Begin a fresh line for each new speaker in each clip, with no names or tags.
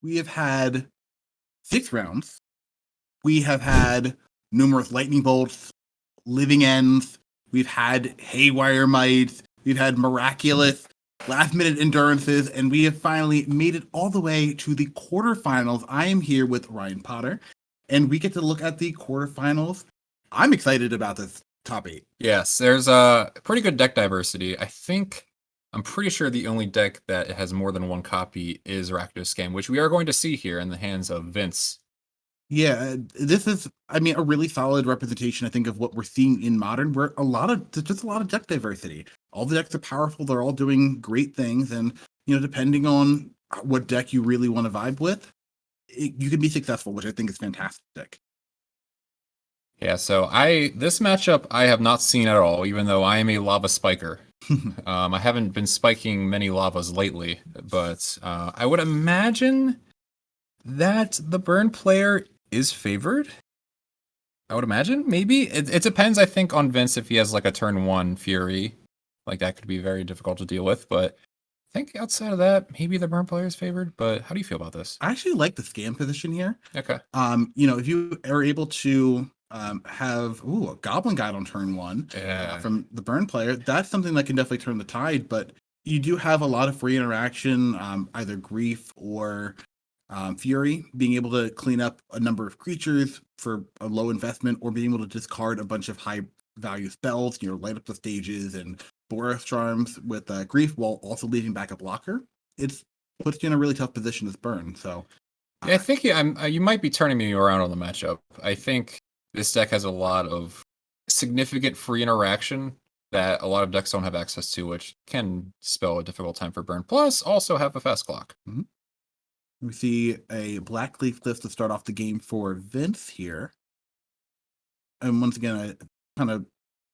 we have had 6 rounds. We have had numerous lightning bolts, living ends. We've had haywire mites. We've had miraculous last-minute endurances, and we have finally made it all the way to the quarterfinals. I am here with Ryan Potter, and we get to look at the quarterfinals. I'm excited about this top 8.
Yes, there's a pretty good deck diversity. I'm pretty sure the only deck that has more than one copy is Rakdos game, which we are going to see here in the hands of Vince.
Yeah, this is, I mean, a really solid representation, I think, of what we're seeing in Modern, where there's just a lot of deck diversity. All the decks are powerful, they're all doing great things, and, depending on what deck you really want to vibe with, you can be successful, which I think is fantastic.
Yeah, so this matchup I have not seen at all, even though I am a lava spiker. I haven't been spiking many lavas lately, but I would imagine that the burn player is favored. I would imagine, maybe. It depends, I think, on Vince if he has like a turn 1 Fury. Like that could be very difficult to deal with, but I think outside of that, maybe the burn player is favored. But how do you feel about this?
I actually like the scam position here.
Okay.
If you are able to have a Goblin Guide on turn 1 from the burn player, that's something that can definitely turn the tide, but you do have a lot of free interaction, either Grief or Fury, being able to clean up a number of creatures for a low investment, or being able to discard a bunch of high value spells, light up the stages and Boros charms with Grief, while also leaving back a blocker. It puts you in a really tough position as burn. So
yeah, I think you might be turning me around on the matchup. I think this deck has a lot of significant free interaction that a lot of decks don't have access to, which can spell a difficult time for burn. Plus, also have a fast clock.
Mm-hmm. We see a Black Leaf Cliff to start off the game for Vince here. And once again, kind of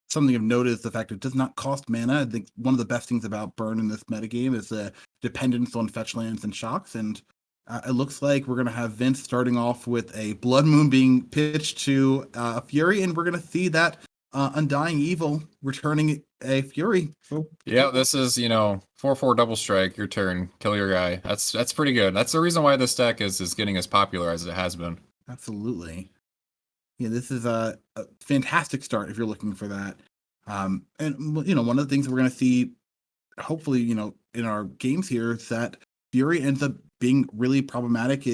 something I've noticed, the fact it does not cost mana. I think one of the best things about burn in this metagame is the dependence on fetch lands and shocks. And it looks like we're going to have Vince starting off with a Blood Moon being pitched to a Fury, and we're going to see that Undying Evil returning a Fury.
Yeah, this is 4/4 double strike. Your turn, kill your guy. That's pretty good. That's the reason why this deck is getting as popular as it has been.
Absolutely. Yeah, this is a fantastic start if you're looking for that. And one of the things that we're going to see, hopefully, in our games here, is that Fury ends up being really problematic.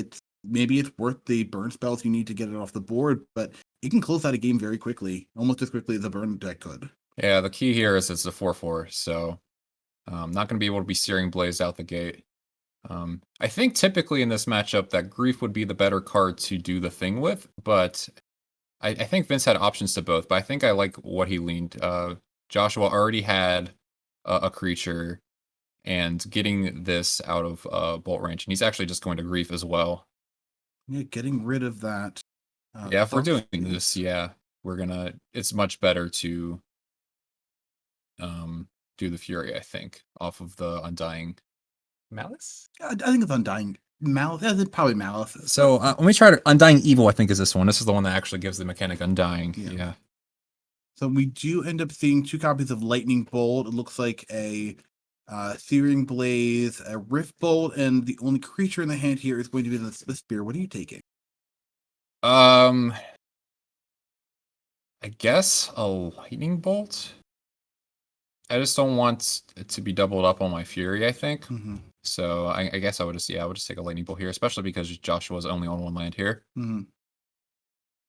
Maybe it's worth the burn spells you need to get it off the board, but it can close out a game very quickly, almost as quickly as a burn deck could.
Yeah, the key here is it's a 4/4, so not going to be able to be Searing Blaze out the gate. I think typically in this matchup that Grief would be the better card to do the thing with, but I think Vince had options to both, but I think I like what he leaned. Joshua already had a creature, and getting this out of bolt range, and he's actually just going to Grief as well.
Yeah, getting rid of that.
Yeah, if we're doing this, yeah, it's much better to do the Fury, I think, off of the Undying Malice?
I think it's Undying Malice. It's probably Malice.
So let me try to Undying Evil, I think, is this one. This is the one that actually gives the mechanic Undying. Yeah.
So we do end up seeing 2 copies of Lightning Bolt. It looks like a Searing Blaze, a Rift Bolt, and the only creature in the hand here is going to be the Spear. What are you taking?
I guess a Lightning Bolt. I just don't want it to be doubled up on my Fury, I think.
Mm-hmm.
So I guess I would just take a Lightning Bolt here, especially because Joshua's only on 1 land here.
Mm-hmm.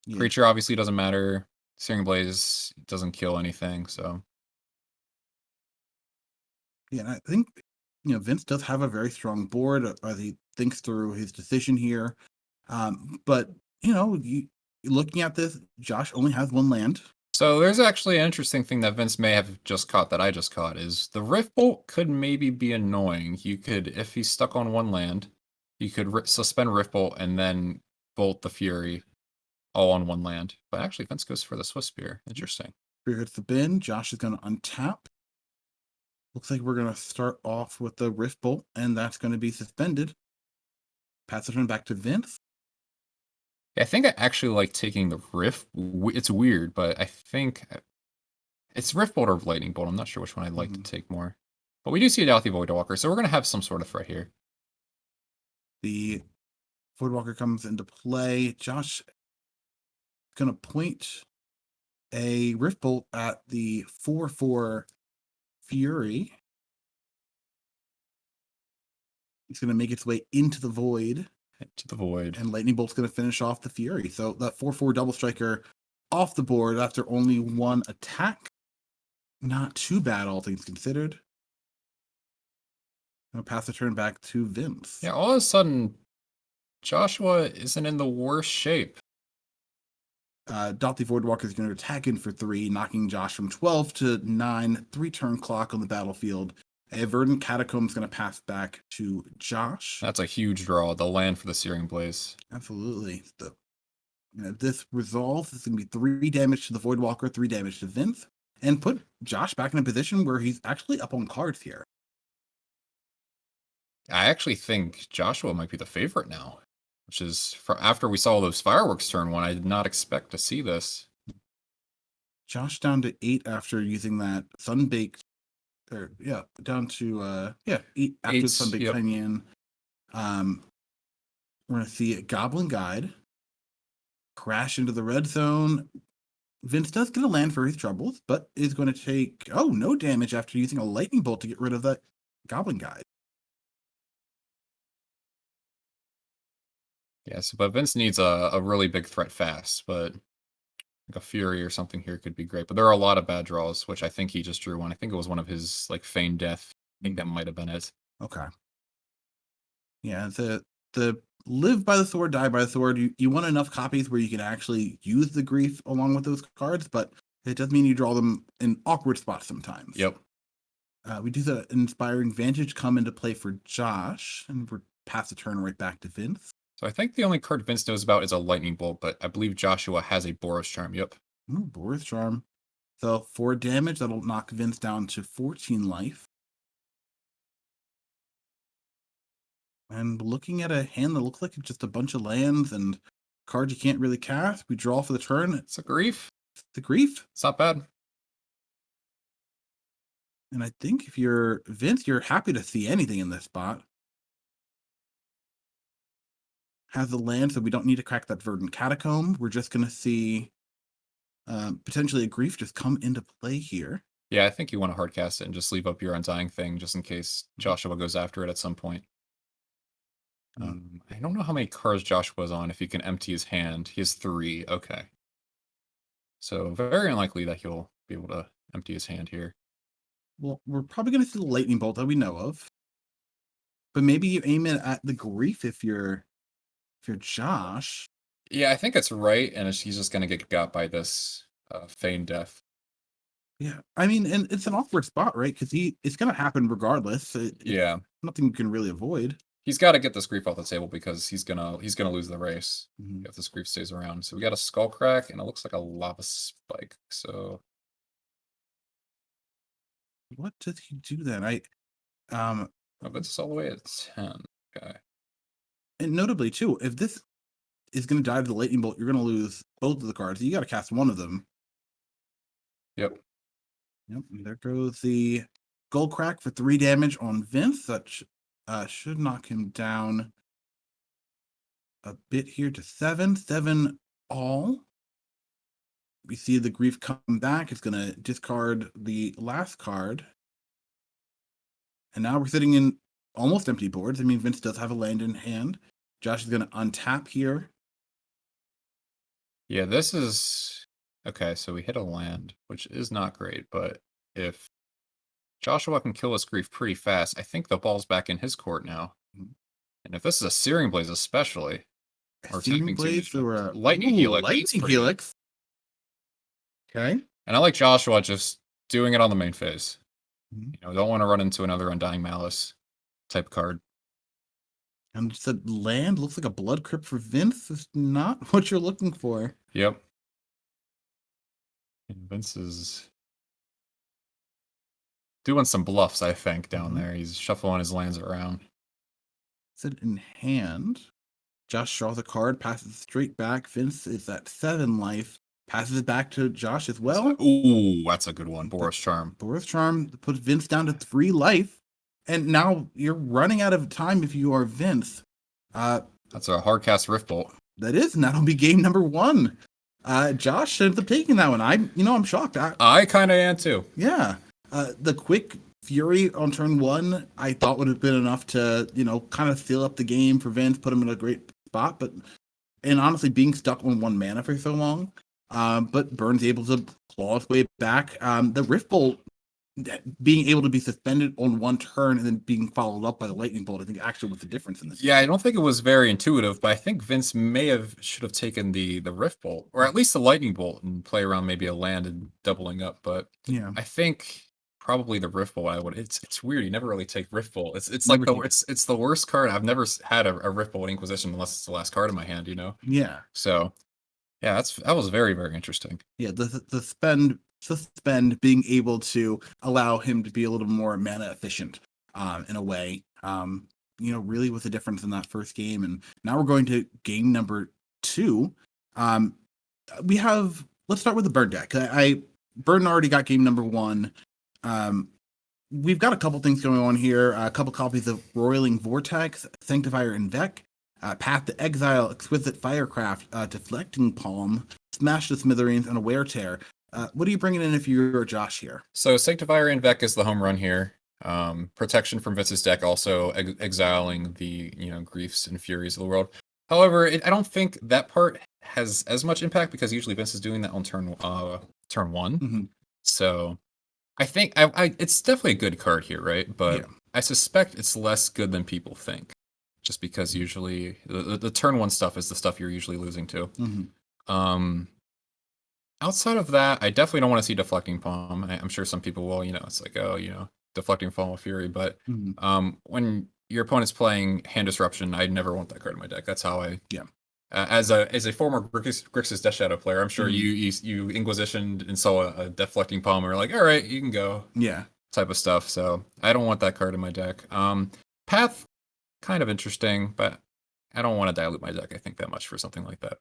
Yeah.
Creature obviously doesn't matter. Searing Blaze doesn't kill anything, so.
Yeah, and I think, Vince does have a very strong board as he thinks through his decision here. But, looking at this, Josh only has 1 land.
So there's actually an interesting thing that Vince may have just caught that I just caught, is the Rift Bolt could maybe be annoying. You could, if he's stuck on 1 land, you could suspend Rift Bolt and then bolt the Fury all on 1 land. But actually, Vince goes for the Swift Spear. Interesting.
Spear hits the bin. Josh is going to untap. Looks like we're going to start off with the Rift Bolt, and that's going to be suspended. Pass the turn back to Vince.
Yeah, I think I actually like taking the Rift. It's weird, but I think it's Rift Bolt or Lightning Bolt. I'm not sure which one I'd like to take more. But we do see a Dauthi Voidwalker, so we're going to have some sort of threat here.
The Voidwalker comes into play. Josh is going to point a Rift Bolt at the 4/4 Fury. It's going to make its way into the void. And Lightning Bolt's going to finish off the Fury. So that 4/4 double striker off the board after only one attack. Not too bad, all things considered. I'll pass the turn back to Vince.
Yeah, all of a sudden, Joshua isn't in the worst shape.
Dot the Voidwalker is going to attack in for 3, knocking Josh from 12 to 9. 3-turn clock on the battlefield. A Verdant Catacomb is going to pass back to Josh.
That's a huge draw. The land for the Searing Blaze.
Absolutely. This resolve is going to be 3 damage to the Voidwalker, 3 damage to Vince, and put Josh back in a position where he's actually up on cards here.
I actually think Joshua might be the favorite now, which is after we saw those fireworks turn 1. I did not expect to see this.
Josh down to 8 after using that Sunbaked. Down to 8 after the Sunbaked Canyon. We're going to see a Goblin Guide crash into the red zone. Vince does get a land for his troubles, but is going to take no damage after using a Lightning Bolt to get rid of that Goblin Guide.
Yes, but Vince needs a really big threat fast, but like a Fury or something here could be great. But there are a lot of bad draws, which I think he just drew one. I think it was one of his like Feigned Death. I think that might have been it.
Okay. Yeah, the live by the sword, die by the sword. You want enough copies where you can actually use the grief along with those cards, but it does mean you draw them in awkward spots sometimes.
Yep.
We do the Inspiring Vantage come into play for Josh, and we're pass the turn right back to Vince.
So I think the only card Vince knows about is a Lightning Bolt, but I believe Joshua has a Boros Charm. Yep.
Boros Charm. So 4 damage, that'll knock Vince down to 14 life. And looking at a hand that looks like it's just a bunch of lands and cards you can't really cast, we draw for the turn.
It's a grief.
It's a grief.
It's not bad.
And I think if you're Vince, you're happy to see anything in this spot. Has the land, so we don't need to crack that Verdant Catacomb. We're just going to see potentially a grief just come into play here.
Yeah, I think you want to hardcast it and just leave up your Undying Thing just in case Joshua goes after it at some point. I don't know how many cards Joshua's on if he can empty his hand. He has 3. Okay. So very unlikely that he'll be able to empty his hand here.
Well, we're probably going to see the Lightning Bolt that we know of. But maybe you aim it at the grief if you're Josh.
Yeah, I think it's right, and he's just going to get got by this Feigned Death.
Yeah, I mean, and it's an awkward spot, right? Because it's going to happen regardless.
Yeah.
Nothing you can really avoid.
He's got to get this grief off the table because he's gonna lose the race if this grief stays around. So we got a Skull Crack, and it looks like a Lava Spike. So
what does he do then?
it's all the way at 10. Okay.
And notably too, if this is going to die to the Lightning Bolt, you're going to lose both of the cards. You got to cast one of them.
Yep.
And there goes the Skull Crack for 3 damage on Vince. That should knock him down a bit here to 7. 7 all. We see the grief come back. It's going to discard the last card. And now we're sitting in almost empty boards. I mean, Vince does have a land in hand. Josh is going to untap here.
Yeah, this is... Okay, so we hit a land, which is not great, but if Joshua can kill this grief pretty fast, I think the ball's back in his court now. And if this is a Searing Blaze especially,
or Searing Blaze or a
Lightning Helix.
Lightning Helix. Okay.
And I like Joshua just doing it on the main phase. Don't want to run into another Undying Malice type card.
And just a land looks like a Blood Crypt for Vince is not what you're looking for.
Yep. And Vince is doing some bluffs, I think, down there. He's shuffling his lands around.
Sit in hand. Josh draws a card, passes straight back. Vince is at 7 life. Passes it back to Josh as well.
Ooh, that's a good one. Boros Charm.
Boros Charm puts Vince down to 3 life. And now you're running out of time if you are Vince.
That's a hard cast Rift Bolt.
That is, and that'll be game number 1. Josh ended up taking that one. I'm shocked.
I kind of am too.
Yeah. The quick Fury on turn 1, I thought would have been enough to, kind of seal up the game for Vince, put him in a great spot. And honestly, being stuck on 1 mana for so long, but Burns able to claw his way back. The Rift Bolt being able to be suspended on 1 turn and then being followed up by the Lightning Bolt, I think actually was the difference in this.
Yeah, I don't think it was very intuitive, but I think Vince should have taken the Rift Bolt, or at least the Lightning Bolt, and play around maybe a land and doubling up. But
yeah,
I think probably the Rift Bolt. It's weird. You never really take Rift Bolt. It's like it's the worst card. I've never had a Rift Bolt Inquisition unless it's the last card in my hand.
Yeah.
So yeah, that was very, very interesting.
Yeah, the suspend being able to allow him to be a little more mana efficient in a way. Really was the difference in that first game. And now we're going to game number 2. Let's start with the Burn deck. Burn already got game number 1. We've got a couple things going on here. A couple copies of Roiling Vortex, Sanctifier Invec, Path to Exile, Exquisite Firecraft, Deflecting Palm, Smash the Smithereens, and a Wear Tear. What are you bringing in if you're Josh here?
So Sanctifier Invec is the home run here. Protection from Vince's deck, also exiling the griefs and furies of the world. However, I don't think that part has as much impact because usually Vince is doing that on turn 1.
Mm-hmm.
So I think it's definitely a good card here, right? But yeah. I suspect it's less good than people think, just because usually the turn 1 stuff is the stuff you're usually losing to.
Mm-hmm.
Outside of that, I definitely don't want to see Deflecting Palm. I'm sure some people will, it's like, Deflecting Palm of Fury. But when your opponent's playing Hand Disruption, I never want that card in my deck. That's how I...
Yeah.
As a former Grixis Death Shadow player, I'm sure you Inquisitioned and saw a Deflecting Palm and were like, all right, you can go.
Yeah.
Type of stuff. So I don't want that card in my deck. Path, kind of interesting, but I don't want to dilute my deck, I think, that much for something like that.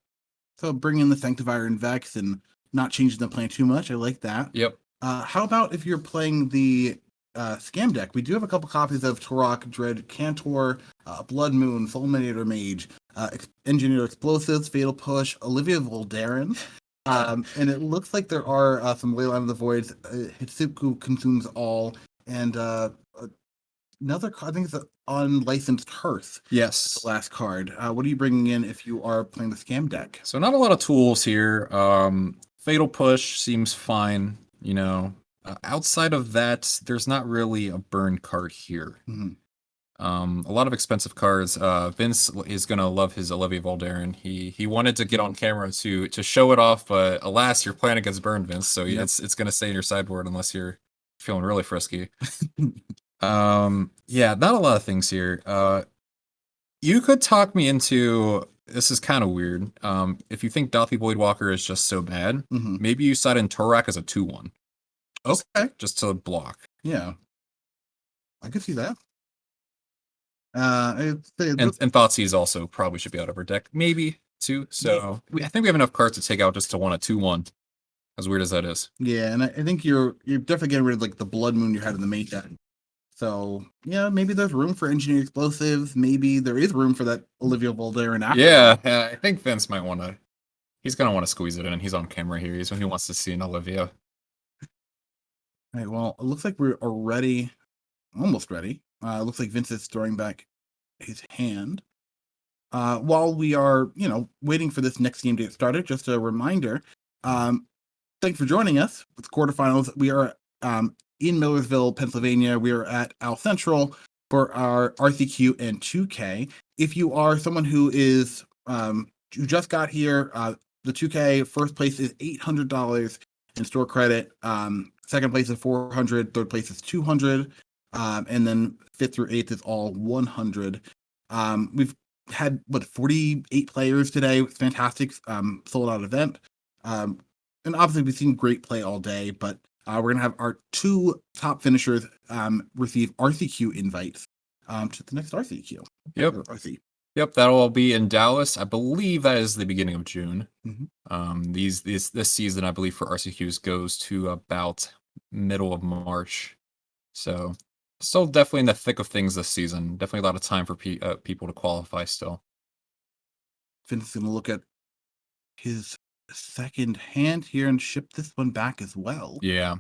So bring in the Sanctifier and Vex and not changing the plan too much. I like that.
Yep.
How about if you're playing the Scam deck? We do have a couple copies of Turok, Dread Cantor, Blood Moon, Fulminator Mage, Engineer Explosives, Fatal Push, Olivia Voldaren. And it looks like there are some Leyline of the Voids, Hitsuku Consumes All, and another, I think it's an Unlicensed Hearth.
Yes.
That's the last card. What are you bringing in if you are playing the Scam deck?
So not a lot of tools here. Fatal Push seems fine, outside of that, there's not really a burn card here.
Mm-hmm.
A lot of expensive cards. Vince is gonna love his Olivia Voldaren. He wanted to get on camera to show it off, but alas, you're playing against burn, Vince. So yep. It's gonna stay in your sideboard unless you're feeling really frisky. Yeah, not a lot of things here. You could talk me into... This is kind of weird. If you think Dothi Voidwalker is just so bad, maybe you side in Torak as a 2/1.
Okay.
Just to block.
Yeah. I could see that. And
Thoughtseize also probably should be out of her deck. Maybe, too. So I think we have enough cards to take out just to want a 2/1. As weird as that is.
Yeah, and I think you're definitely getting rid of like the Blood Moon you had in the main deck. So, yeah, maybe there's room for Engineer Explosives. Maybe there is room for that Olivia Voldaren after.
Yeah, I think Vince might want to... He's going to want to squeeze it in. He's on camera here. He wants to see an Olivia.
All right, well, it looks like we're already... Almost ready. It looks like Vince is throwing back his hand. While we are, waiting for this next game to get started, just a reminder, thanks for joining us with Quarterfinals. We are... in Millersville, Pennsylvania. We are at Al Central for our RCQ and 2K. If you are someone who is who just got here, the 2K first place is $800 in store credit. Second place is $400. Third place is $200, and then fifth through eighth is all $100. We've had 48 players today. It's fantastic. Sold out event. And obviously we've seen great play all day, but we're going to have our 2 top finishers receive RCQ invites to the next RCQ.
Yep.
RC.
Yep, that'll all be in Dallas. I believe that is the beginning of June. This season, I believe, for RCQs goes to about middle of March. So still definitely in the thick of things this season. Definitely a lot of time for people to qualify still.
Vince is going to look at his second hand here and ship this one back as well.
Yeah.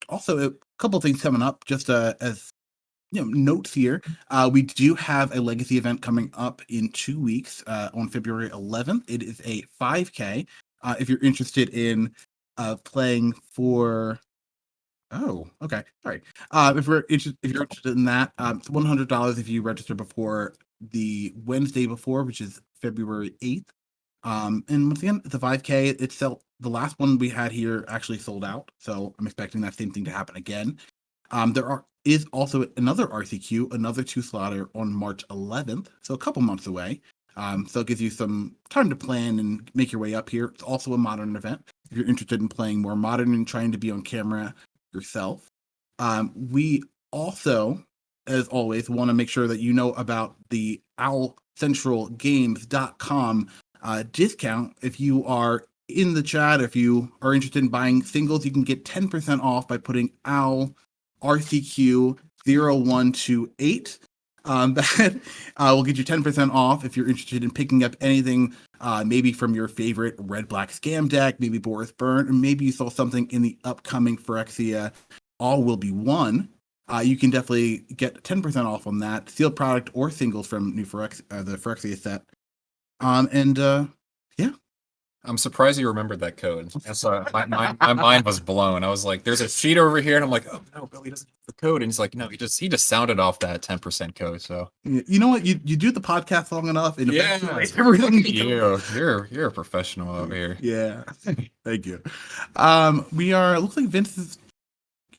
Also, a couple things coming up, just as notes here. We do have a legacy event coming up in 2 weeks on February 11th. It is a 5K. If you're interested in playing for Oh, okay. Sorry. If you're interested in that, it's $100 if you register before the Wednesday before, which is February 8th. And once again, it's a 5K. The last one we had here actually sold out, so I'm expecting that same thing to happen again. Is also another RCQ, another 2-slotter on March 11th, so a couple months away. So it gives you some time to plan and make your way up here. It's also a modern event. If you're interested in playing more modern and trying to be on camera yourself. We also, as always, want to make sure that you know about the owlcentralgames.com discount. If you are in the chat, if you are interested in buying singles, you can get 10% off by putting OWL RCQ 0128. That will get you 10% off if you're interested in picking up anything, maybe from your favorite red-black scam deck, maybe Boros Burn, or maybe you saw something in the upcoming Phyrexia All Will Be One. You can definitely get 10% off on that, sealed product or singles from the Phyrexia set. Yeah.
I'm surprised you remembered that code. So my mind was blown. I was like, "There's a sheet over here," and I'm like, "Oh no, Billy doesn't have the code." And he's like, "No, he just sounded off that 10% code." So
you know what? You do the podcast long enough, and
yeah,
everything
you're a professional out here.
Yeah, thank you. Looks like Vince is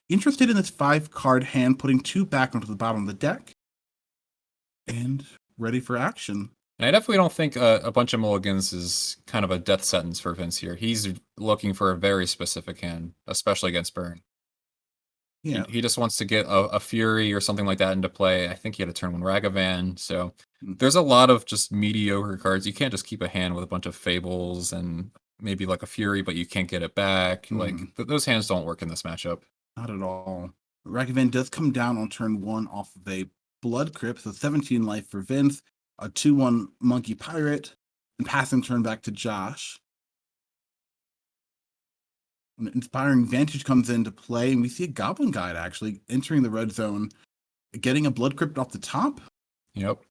interested in this 5-card hand, putting 2 back onto the bottom of the deck, and ready for action.
And I definitely don't think a bunch of mulligans is kind of a death sentence for Vince here. He's looking for a very specific hand, especially against Burn.
Yeah,
he just wants to get a Fury or something like that into play. I think he had a turn 1 Ragavan, so there's a lot of just mediocre cards. You can't just keep a hand with a bunch of Fables and maybe like a Fury, but you can't get it back. Like those hands don't work in this matchup.
Not at all. Ragavan does come down on turn 1 off of a Blood Crypt, so 17 life for Vince. A 2/1 Monkey Pirate, and passing turn back to Josh. An Inspiring Vantage comes into play, and we see a Goblin Guide actually entering the red zone, getting a Blood Crypt off the top.
Yep.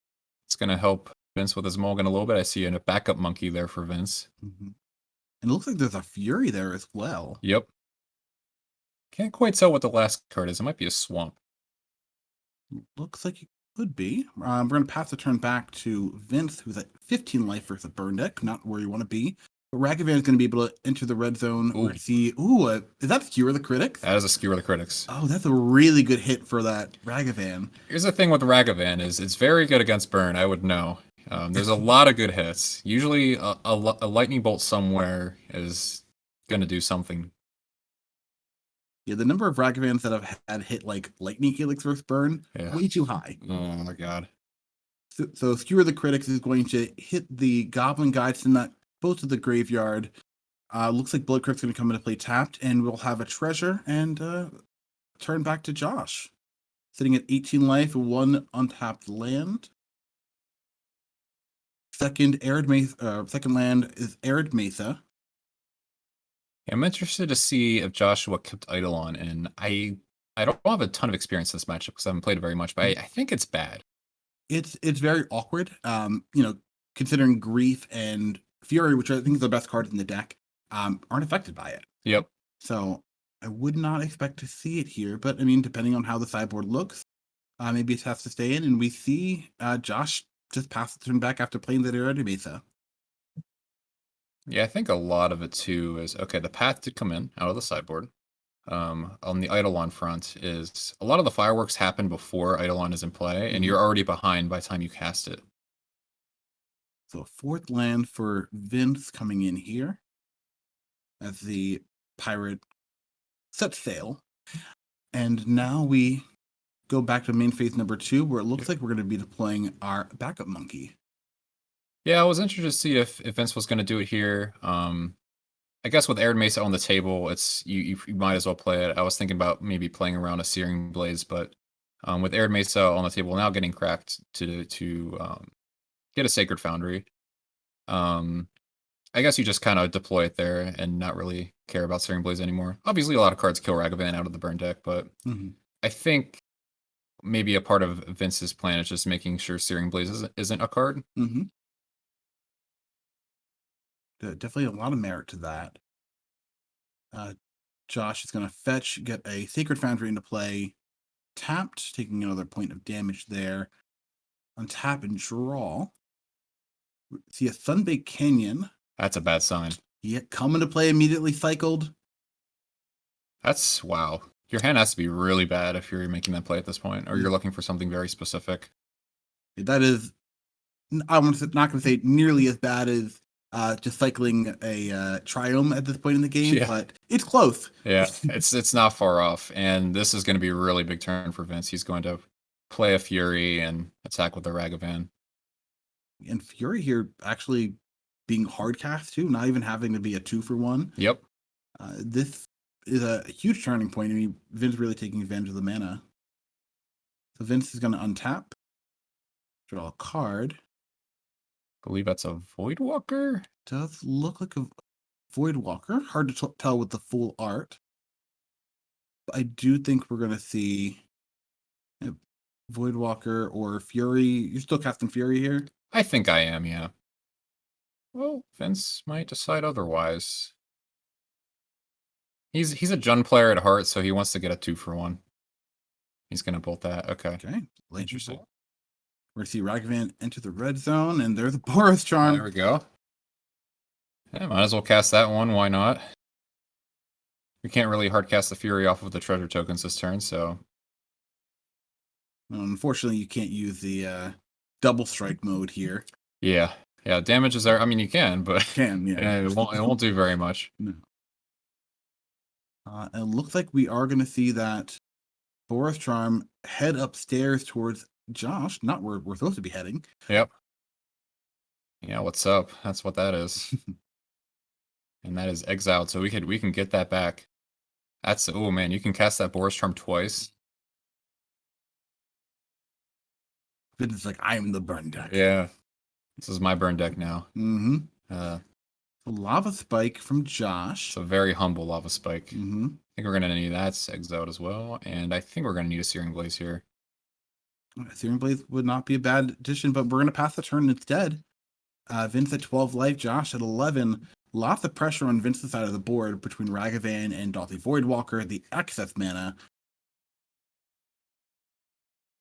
It's going to help Vince with his mulligan a little bit. I see a backup monkey there for Vince.
And it looks like there's a Fury there as well.
Yep. Can't quite tell what the last card is. It might be a Swamp.
Looks like it could be. We're going to pass the turn back to Vince, who's at 15 life versus a burn deck, not where you want to be. But Ragavan is going to be able to enter the red zone. Ooh. Is that Skewer the Critics?
That is a Skewer the Critics.
Oh, that's a really good hit for that Ragavan.
Here's the thing with Ragavan is it's very good against burn, I would know. There's a lot of good hits. Usually a lightning bolt somewhere is going to do something.
Yeah, the number of Ragavans that have had hit like Lightning Helix versus Burn, way too high.
Oh my god.
So Skewer the Critics is going to hit the Goblin Guide, send that both to the graveyard. Looks like Blood Crypt's going to come into play tapped, and we'll have a treasure and turn back to Josh. Sitting at 18 life, 1 untapped land. Second land is Arid Mesa.
I'm interested to see if Joshua kept Eidolon, and I don't have a ton of experience in this matchup because I haven't played it very much, but I think it's bad.
It's very awkward. Considering Grief and Fury, which I think is the best cards in the deck, aren't affected by it.
Yep.
So I would not expect to see it here, but I mean, depending on how the sideboard looks, maybe it has to stay in, and we see Josh just pass the turn back after playing the Arid Mesa.
Yeah, I think a lot of it too is, okay, the path to come in out of the sideboard. On the Eidolon front is a lot of the fireworks happen before Eidolon is in play, and you're already behind by the time you cast it.
So a 4th land for Vince coming in here as the pirate sets sail. And now we go back to main phase number 2, where it looks like we're going to be deploying our backup monkey.
Yeah, I was interested to see if Vince was going to do it here. I guess with Arid Mesa on the table, it's you might as well play it. I was thinking about maybe playing around a Searing Blaze, but with Arid Mesa on the table now getting cracked to get a Sacred Foundry. I guess you just kind of deploy it there and not really care about Searing Blaze anymore. Obviously, a lot of cards kill Ragavan out of the burn deck, but I think maybe a part of Vince's plan is just making sure Searing Blaze isn't a card.
Definitely a lot of merit to that. Josh is going to fetch, get a Sacred Foundry into play, tapped, taking another point of damage there. Untap and draw. See a Sunbaked Canyon.
That's a bad sign.
Yeah, come into play immediately cycled.
That's wow. Your hand has to be really bad if you're making that play at this point, or you're looking for something very specific.
That is, I'm not going to say nearly as bad as just cycling a Triome at this point in the game, but it's close.
Yeah, it's not far off, and this is going to be a really big turn for Vince. He's going to play a Fury and attack with the Ragavan.
And Fury here actually being hard cast too, not even having to be a 2-for-1.
Yep.
This is a huge turning point. I mean, Vince really taking advantage of the mana. So Vince is going to untap, draw a card.
I believe that's a Voidwalker.
Does look like a Voidwalker. Hard to tell with the full art. But I do think we're going to see Voidwalker or Fury. You're still casting Fury here?
I think I am, yeah. Well, Vince might decide otherwise. He's a Jund player at heart, so he wants to get a 2-for-1. He's going to bolt that. Okay.
Interesting. We're going to see Ragavan enter the red zone, and there's a Boros Charm.
There we go. Yeah, might as well cast that one. Why not? We can't really hard cast the Fury off of the treasure tokens this turn, so...
Unfortunately, you can't use the double strike mode here.
Yeah. Yeah, damage is there. I mean, you can, but...
Can, yeah.
It won't do very much.
No. It looks like we are going to see that Boros Charm head upstairs towards Josh. Not where we're supposed to be heading.
Yep. Yeah, what's up? That's what that is. And that is exiled, so we can get that back. That's, oh man, you can cast that Boros Charm twice.
It's like, I'm the burn deck.
Yeah. This is my burn deck now.
Lava Spike from Josh.
It's a very humble Lava Spike.
I
think we're going to need that exiled as well, and I think we're going to need a Searing Blaze here.
Searing Blaze would not be a bad addition, but we're going to pass the turn instead. Vince at 12 life, Josh at 11. Lots of pressure on Vince's side of the board between Ragavan and Dauthi Voidwalker, the excess mana.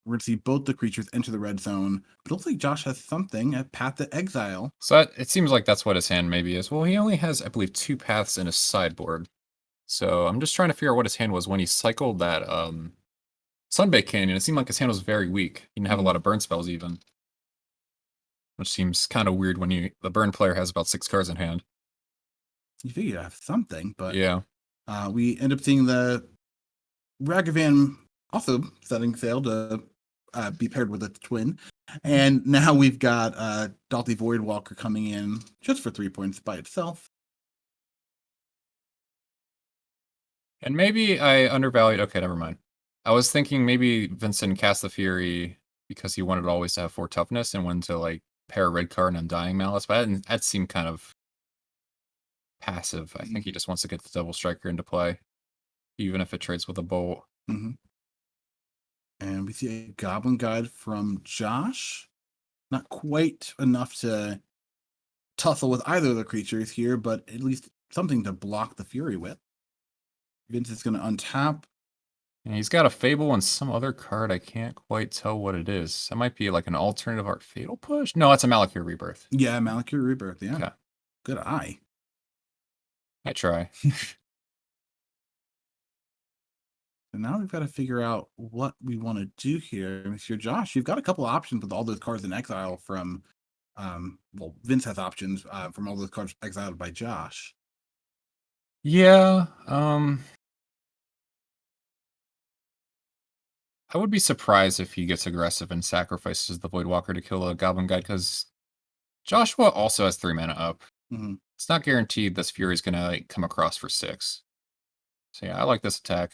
We're going to see both the creatures enter the red zone. But it looks like Josh has something at Path to Exile.
So it seems like that's what his hand maybe is. Well, he only has, I believe, 2 paths in his sideboard. So I'm just trying to figure out what his hand was when he cycled that Sunbaked Canyon. It seemed like his hand was very weak. He didn't have a lot of burn spells even. Which seems kind of weird when the burn player has about 6 cards in hand.
You figure you have something, but
yeah.
We end up seeing the Ragavan also setting sail to be paired with a twin. And now we've got Dauthi Voidwalker coming in just for 3 points by itself.
And maybe I undervalued... Okay, never mind. I was thinking maybe Vincent cast the Fury because he wanted always to have 4 toughness and wanted to like pair a red card and Undying Malice, but that seemed kind of passive. I think he just wants to get the Double Striker into play, even if it trades with a Bolt.
And we see a Goblin Guide from Josh. Not quite enough to tussle with either of the creatures here, but at least something to block the Fury with. Vince is going to untap.
And he's got a Fable and some other card. I can't quite tell what it is. That might be like an alternative art Fatal Push? No, it's a Malakir Rebirth.
Yeah, Malakir Rebirth, yeah.
Okay.
Good eye.
I try.
And now we've got to figure out what we want to do here. If you're Josh, you've got a couple of options with all those cards in exile from, well, Vince has options from all those cards exiled by Josh.
Yeah. I would be surprised if he gets aggressive and sacrifices the Voidwalker to kill a Goblin Guide, because Joshua also has 3 mana up. It's not guaranteed this Fury is going to come across for 6. So yeah, I like this attack.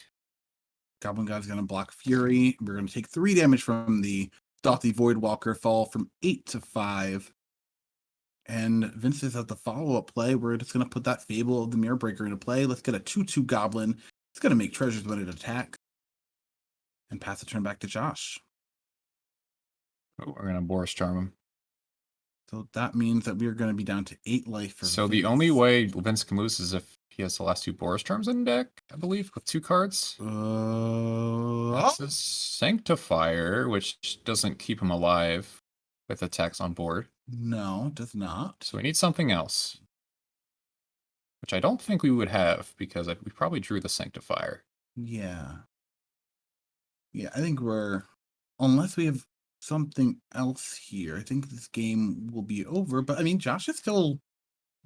Goblin Guide's going to block Fury. We're going to take 3 damage from the Dalthy Voidwalker fall from 8 to 5. And Vince has the follow-up play. We're just going to put that Fable of the Mirror Breaker into play. Let's get a 2/2 Goblin. It's going to make treasures when it attacks. And pass the turn back to Josh.
Oh, we're going to Boros Charm him.
So that means that we're going to be down to 8 life for
So
Vince.
the only way Vince can lose is if he has the last 2 Boros Charms in deck, I believe, with 2 cards. That's a Sanctifier, which doesn't keep him alive with attacks on board.
No, it does not.
So we need something else. Which I don't think we would have, because we probably drew the Sanctifier.
Yeah. Yeah, I think we're... Unless we have something else here, I think this game will be over. But, I mean, Josh is still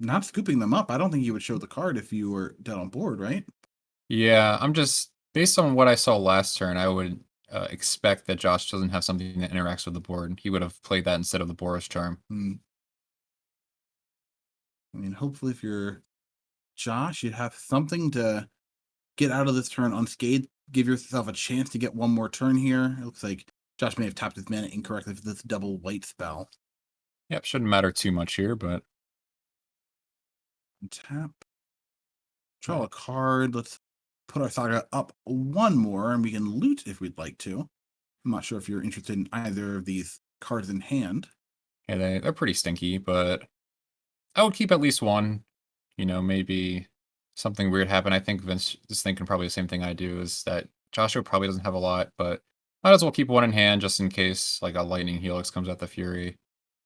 not scooping them up. I don't think you would show the card if you were dead on board, right?
Yeah, I'm just... Based on what I saw last turn, I would expect that Josh doesn't have something that interacts with the board. He would have played that instead of the Boros Charm.
I mean, hopefully if you're Josh, you'd have something to get out of this turn unscathed. Give yourself a chance to get one more turn here. It looks like Josh may have tapped his mana incorrectly for this double white spell.
Yep, shouldn't matter too much here, but...
Tap. Draw a card. Let's put our Saga up one more, and we can loot if we'd like to. I'm not sure if you're interested in either of these cards in hand.
Yeah, they're pretty stinky, but I would keep at least one. You know, maybe something weird happen. I think Vince is thinking probably the same thing I do, is that Joshua probably doesn't have a lot, but might as well keep one in hand just in case like a Lightning Helix comes at the Fury.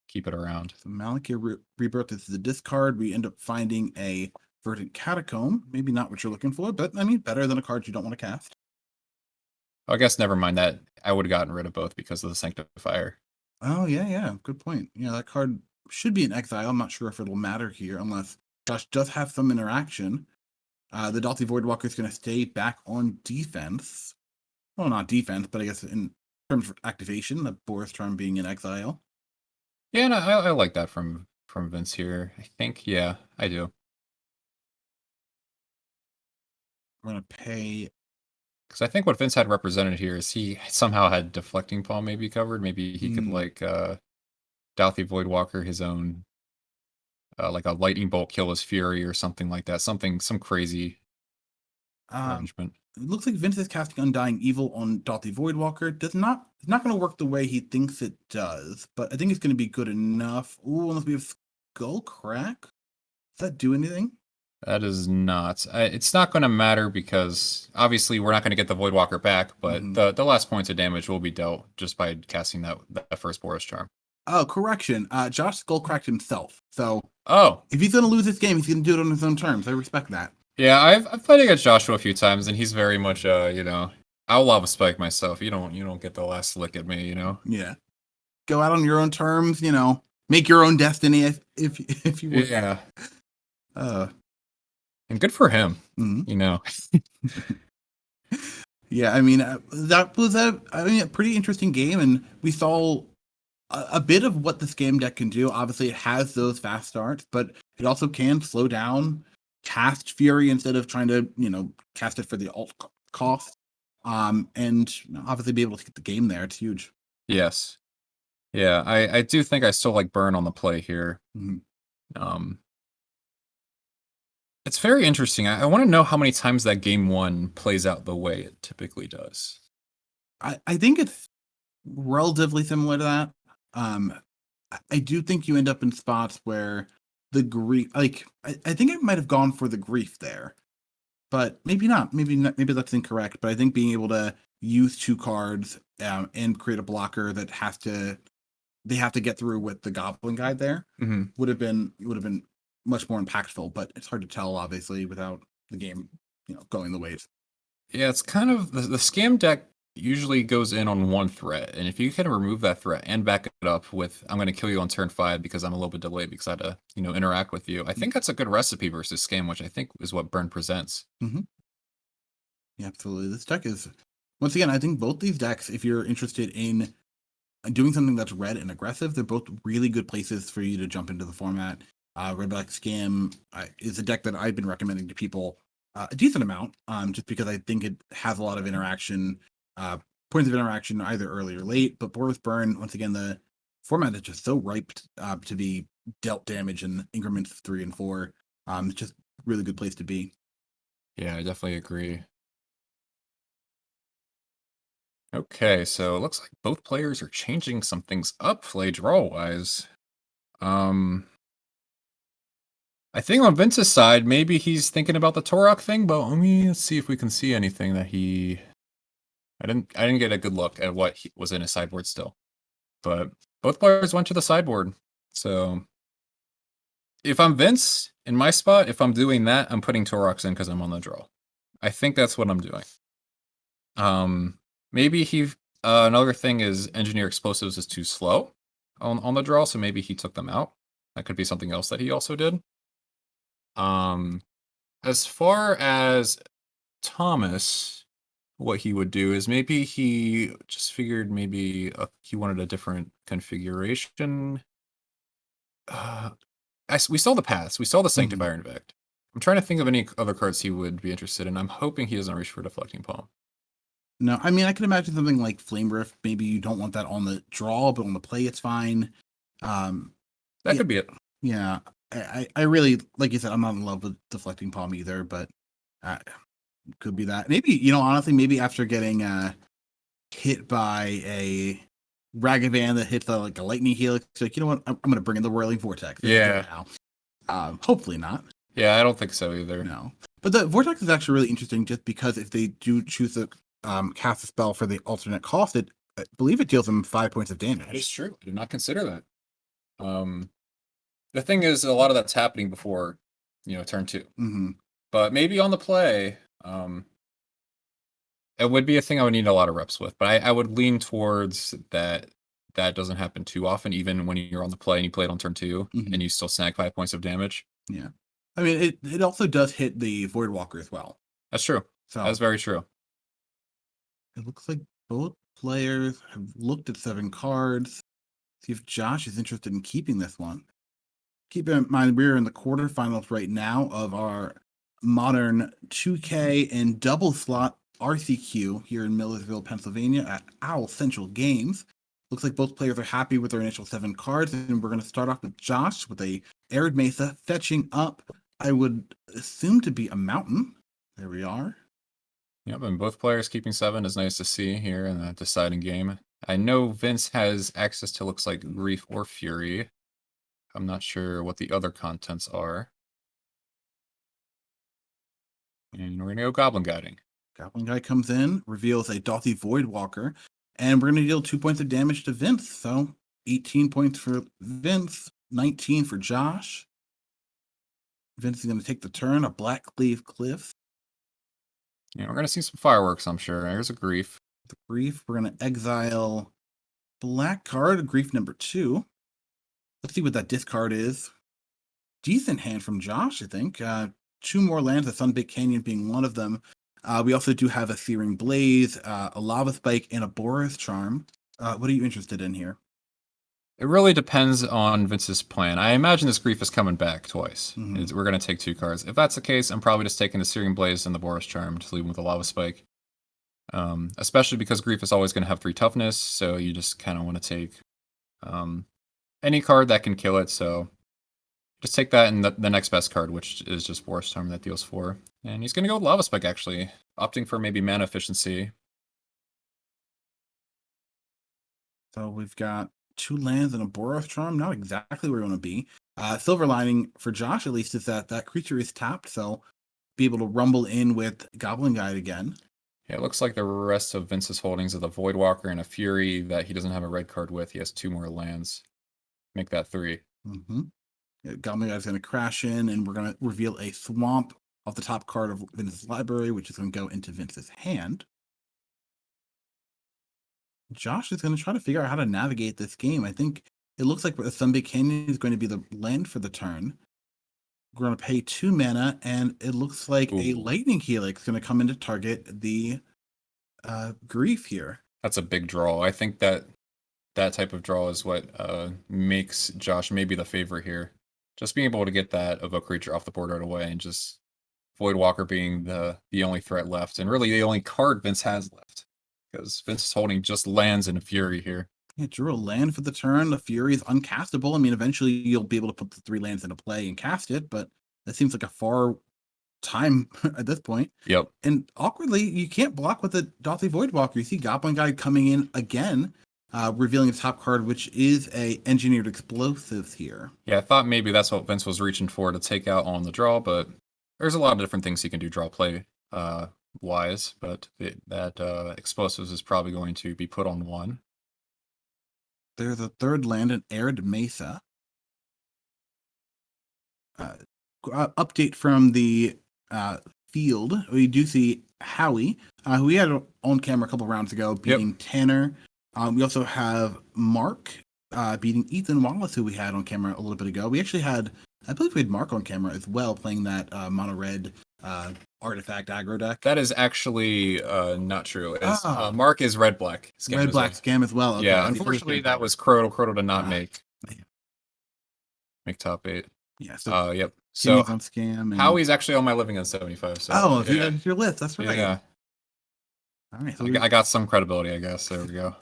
Keep it around.
So Malakir Rebirth is the discard. We end up finding a Verdant Catacomb. Maybe not what you're looking for, but I mean, better than a card you don't want to cast.
I guess never mind that. I would have gotten rid of both because of the Sanctifier.
Oh, yeah. Good point. Yeah, that card should be in exile. I'm not sure if it'll matter here unless Josh does have some interaction. The Dalthy Voidwalker is going to stay back on defense. Well, not defense, but I guess in terms of activation, the Boros Charm being in exile.
Yeah, no, I like that from Vince here. I think, yeah, I do.
We're going to pay...
Because I think what Vince had represented here is he somehow had Deflecting Paw maybe covered. Maybe he could, like, Dalthy Voidwalker his own, like a Lightning Bolt kill his Fury or something like that. Some crazy arrangement.
It looks like Vince is casting Undying Evil on Dalthy Voidwalker. It's not going to work the way he thinks it does, but I think it's going to be good enough. Ooh, unless we have Skull Crack. Does that do anything?
That is not. It's not going to matter because obviously we're not going to get the Voidwalker back, but the last points of damage will be dealt just by casting that first Boros Charm.
Oh, correction. Josh Skull Cracked himself. So if he's going to lose this game, he's going to do it on his own terms. I respect that.
Yeah, I've played against Joshua a few times, and he's very much, you know, I'll lava spike myself. You don't get the last lick at me, you know.
Yeah, go out on your own terms. You know, make your own destiny if you want.
Yeah. And good for him. You know.
Yeah, I mean that was a pretty interesting game, and we saw a bit of what this game deck can do. Obviously, it has those fast starts, but it also can slow down. Cast Fury instead of trying to, cast it for the alt cost. And obviously be able to get the game there. It's huge.
Yes. Yeah, I do think I still like Burn on the play here. It's very interesting. I want to know how many times that game one plays out the way it typically does.
I think it's relatively similar to that. I do think you end up in spots where the grief, like I think it might have gone for the grief there, but maybe not. Maybe that's incorrect. But I think being able to use 2 cards and create a blocker that they have to get through with the Goblin Guide there would have been much more impactful. But it's hard to tell, obviously, without the game going the ways.
Yeah, it's kind of the scam deck usually goes in on one threat, and if you can remove that threat and back it up with I'm going to kill you on turn 5 because I'm a little bit delayed because I had to interact with you, I think that's a good recipe versus scam, which I think is what Burn presents.
Yeah, absolutely. This deck is, once again, I think both these decks, if you're interested in doing something that's red and aggressive, they're both really good places for you to jump into the format. Red Black Scam is a deck that I've been recommending to people a decent amount, just because I think it has a lot of interaction. points of interaction either early or late. But Boros Burn, once again, the format is just so ripe to be dealt damage in increments of 3 and 4. It's just really good place to be.
Yeah, I definitely agree. Okay, so it looks like both players are changing some things up play draw-wise. I think on Vince's side, maybe he's thinking about the Torok thing, but let's see if we can see anything that he... I didn't get a good look at what was in his sideboard still. But both players went to the sideboard. So if I'm Vince, in my spot, if I'm doing that, I'm putting Toroks in because I'm on the draw. I think that's what I'm doing. Maybe he... another thing is Engineer Explosives is too slow on the draw, so maybe he took them out. That could be something else that he also did. As far as Thomas, what he would do is maybe he just figured maybe he wanted a different configuration. We saw the paths. We saw the Sanctifier Invect. I'm trying to think of any other cards he would be interested in. I'm hoping he doesn't reach for Deflecting Palm.
No, I mean, I can imagine something like Flame Rift. Maybe you don't want that on the draw, but on the play, it's fine.
That could be it.
Yeah, I really, like you said, I'm not in love with Deflecting Palm either, but could be that. Maybe, honestly, maybe after getting hit by a Ragavan that hits like a Lightning Helix, like, you know what, I'm going to bring in the Whirling Vortex.
Yeah.
Now. Hopefully not.
Yeah, I don't think so either.
No. But the Vortex is actually really interesting just because if they do choose to cast a spell for the alternate cost, I believe it deals them 5 points of damage.
That is true. I did not consider that. The thing is, a lot of that's happening before, turn 2.
Mm-hmm.
But maybe on the play, it would be a thing I would need a lot of reps with. But I would lean towards that doesn't happen too often, even when you're on the play and you play it on turn 2, and you still snag 5 points of damage.
Yeah. I mean, it also does hit the Voidwalker as well.
That's true.
So
that's very true.
It looks like both players have looked at 7 cards. See if Josh is interested in keeping this one. Keep in mind, we're in the quarterfinals right now of our modern 2K and double slot RCQ here in Millersville, Pennsylvania at Owl Central Games. Looks like both players are happy with their initial 7 cards, and we're going to start off with Josh with a Arid Mesa fetching up, I would assume to be a mountain. There we are.
Yep, and both players keeping 7 is nice to see here in the deciding game. I know Vince has access to, looks like, Grief or Fury. I'm not sure what the other contents are. And we're going to go Goblin Guiding.
Goblin Guy comes in, reveals a Dauthi Voidwalker, and we're going to deal 2 points of damage to Vince. So 18 points for Vince, 19 for Josh. Vince is going to take the turn, a Blackleaf Cliff.
Yeah, we're going to see some fireworks, I'm sure. There's a Grief.
The Grief, we're going to exile black card, Grief number 2. Let's see what that discard is. Decent hand from Josh, I think. 2 more lands, the Sunbaked Canyon being one of them. We also do have a Searing Blaze, a Lava Spike, and a Boros Charm. What are you interested in here?
It really depends on Vince's plan. I imagine this Grief is coming back twice. We're going to take 2 cards. If that's the case, I'm probably just taking the Searing Blaze and the Boros Charm, just leaving with the Lava Spike. Especially because Grief is always going to have 3 toughness, so you just kind of want to take any card that can kill it. So just take that and the next best card, which is just Boros Charm that deals 4. And he's going to go with Lava Spike, actually, opting for maybe mana efficiency.
So we've got 2 lands and a Boros Charm, not exactly where we want to be. Silver lining for Josh, at least, is that creature is tapped, so be able to rumble in with Goblin Guide again.
Yeah, it looks like the rest of Vince's holdings of the Voidwalker and a Fury that he doesn't have a red card with. He has 2 more lands. Make that 3.
Goblin Guide is going to crash in, and we're going to reveal a Swamp off the top card of Vince's library, which is going to go into Vince's hand. Josh is going to try to figure out how to navigate this game. I think it looks like the Sunbaked Canyon is going to be the land for the turn. We're going to pay 2 mana, and it looks like a Lightning Helix is going to come in to target the Grief here.
That's a big draw. I think that type of draw is what makes Josh maybe the favorite here. Just being able to get that of a creature off the board right away, and just Voidwalker being the only threat left, and really the only card Vince has left. because Vince is holding just lands and a Fury here.
Yeah, drew a land for the turn. The Fury is uncastable. I mean, eventually you'll be able to put the 3 lands into play and cast it, but that seems like a far time at this point.
Yep.
And awkwardly, you can't block with the Dauthi Voidwalker. You see Goblin Guide coming in again, revealing the top card, which is a Engineered Explosives here.
Yeah, I thought maybe that's what Vince was reaching for to take out on the draw, but there's a lot of different things he can do draw play wise, but that Explosives is probably going to be put on 1.
There's a 3rd land, an Arid Mesa. Update from the field. We do see Howie, who we had on camera a couple rounds ago, beating Tanner. We also have Mark beating Ethan Wallace, who we had on camera a little bit ago. We actually had, I believe we had Mark on camera as well, playing that mono red artifact aggro deck.
That is actually not true. Mark is red-black.
Red-black scam as well. Okay.
Yeah, unfortunately that was Crowdle. Crowdle did not make top 8.
Yeah, so
yep. So
on scam and...
Howie's actually on my living on 75. So
your list. That's right.
Yeah.
All right. So
I got some credibility, I guess. There we go.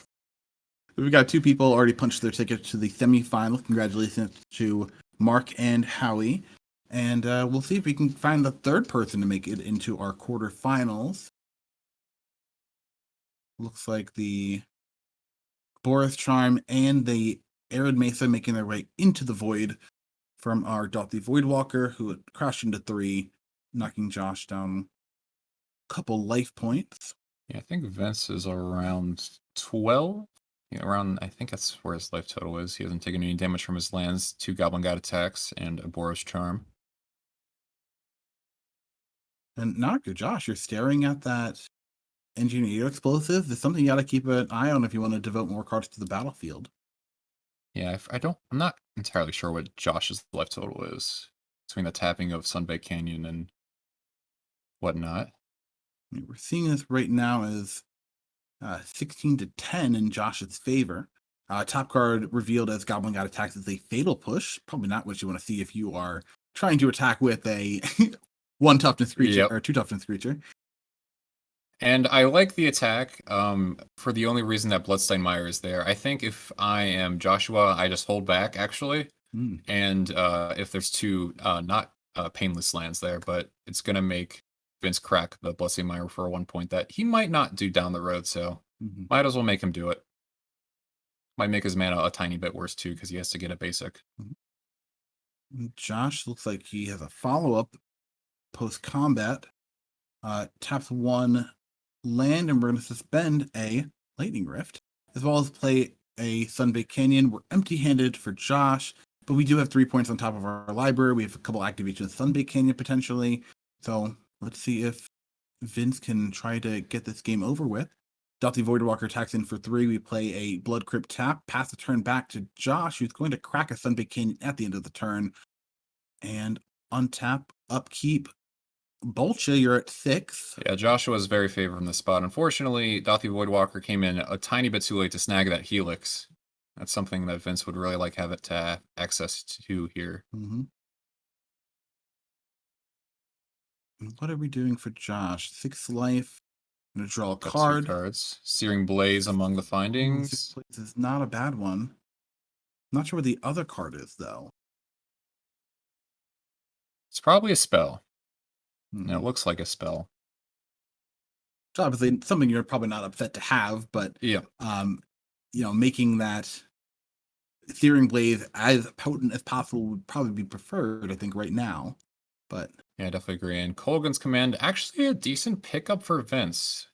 We've got 2 people already punched their ticket to the semifinal. Congratulations to Mark and Howie. And we'll see if we can find the 3rd person to make it into our quarterfinals. Looks like the Boros Charm and the Arid Mesa making their way into the void from our Dauthi Voidwalker, who crashed into 3, knocking Josh down a couple life points.
Yeah, I think Vince is around 12. Yeah, around, I think that's where his life total is. He hasn't taken any damage from his lands, 2 Goblin Guide attacks, and a Boros Charm.
And not good, Josh. You're staring at that Engineered Explosive. It's something you got to keep an eye on if you want to devote more cards to the battlefield.
Yeah, I'm not entirely sure what Josh's life total is between the tapping of Sunbaked Canyon and whatnot.
We're seeing this right now as 16 to 10 in Josh's favor. Top card revealed as Goblin God attacks is a Fatal Push. Probably not what you want to see if you are trying to attack with a 1 toughness creature or 2 toughness creature.
And I like the attack for the only reason that Bloodsteinmire is there. I think if I am Joshua, I just hold back, actually. And if there's 2 not painless lands there, but it's going to make Vince crack the Bloodsteinmire for a 1 point that he might not do down the road, so might as well make him do it. Might make his mana a tiny bit worse, too, because he has to get a basic.
Josh looks like he has a follow-up post-combat. Taps 1 land, and we're going to suspend a Lightning Rift, as well as play a Sunbaked Canyon. We're empty-handed for Josh, but we do have 3 points on top of our library. We have a couple activations of Sunbaked Canyon, potentially. So let's see if Vince can try to get this game over with. Dauthi Voidwalker attacks in for 3. We play a Blood Crypt tap, pass the turn back to Josh, who's going to crack a Sunbaked Canyon at the end of the turn. And untap, upkeep. Bolcha, you're at 6.
Yeah, Joshua is very favored from this spot. Unfortunately, Dauthi Voidwalker came in a tiny bit too late to snag that Helix. That's something that Vince would really like have it to access to here.
What are we doing for Josh? 6 life. I'm going to draw a card.
2 cards. Searing Blaze among the findings.
6 Blaze is not a bad one. Not sure what the other card is, though.
It's probably a spell. And it looks like a spell.
It's obviously something you're probably not upset to have, but making that Searing Blaze as potent as possible would probably be preferred, I think, right now. But
yeah, I definitely agree. And Colgan's Command, actually a decent pickup for Vince,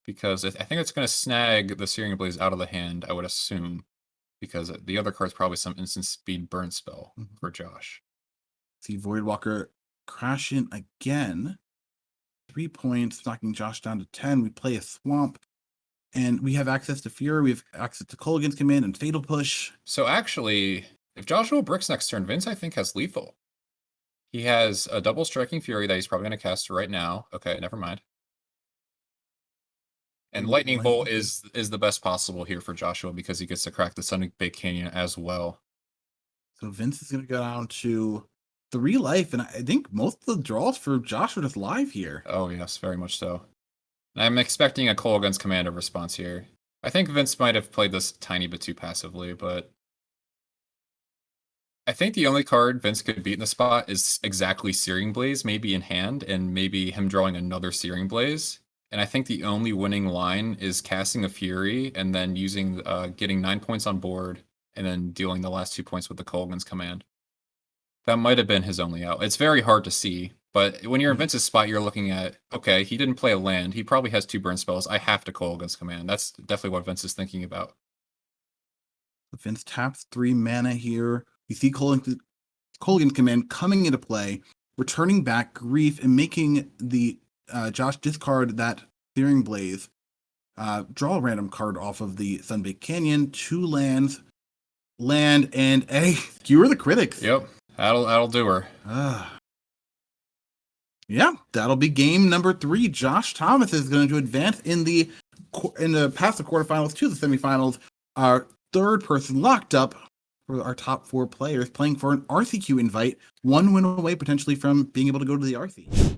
because I think it's going to snag the Searing Blaze out of the hand, I would assume, because the other card's probably some instant speed burn spell for Josh.
See Voidwalker crash in again. 3 points, knocking Josh down to 10. We play a Swamp, and we have access to Fury. We have access to Colgan's Command and Fatal Push.
So actually, if Joshua bricks next turn, Vince, I think, has lethal. He has a double Striking Fury that he's probably going to cast right now. Okay, never mind. And Lightning Bolt is the best possible here for Joshua because he gets to crack the Sunbaked Canyon as well.
So Vince is going to go down to 3 life, and I think most of the draws for Josh are just live here.
Oh, yes, very much so. I'm expecting a Kolaghan's Commander response here. I think Vince might have played this tiny bit too passively, but I think the only card Vince could beat in the spot is exactly Searing Blaze, maybe in hand, and maybe him drawing another Searing Blaze. And I think the only winning line is casting a Fury and then using getting 9 points on board and then dealing the last 2 points with the Kolaghan's Command. That might have been his only out. It's very hard to see, but when you're in Vince's spot, you're looking at, okay, he didn't play a land. He probably has 2 burn spells. I have to Kolaghan's Command. That's definitely what Vince is thinking about.
Vince taps 3 mana here. You see Kolaghan's Command coming into play, returning back Grief and making the Josh discard that Searing Blaze, draw a random card off of the Sunbaked Canyon, 2 lands, land, and a skewer the critics.
Yep, that'll do her.
Yeah, that'll be game number 3. Josh Thomas is going to advance in the past the quarterfinals to the semifinals. Our third person locked up for our top 4 players, playing for an RCQ invite, 1 win away potentially from being able to go to the RC.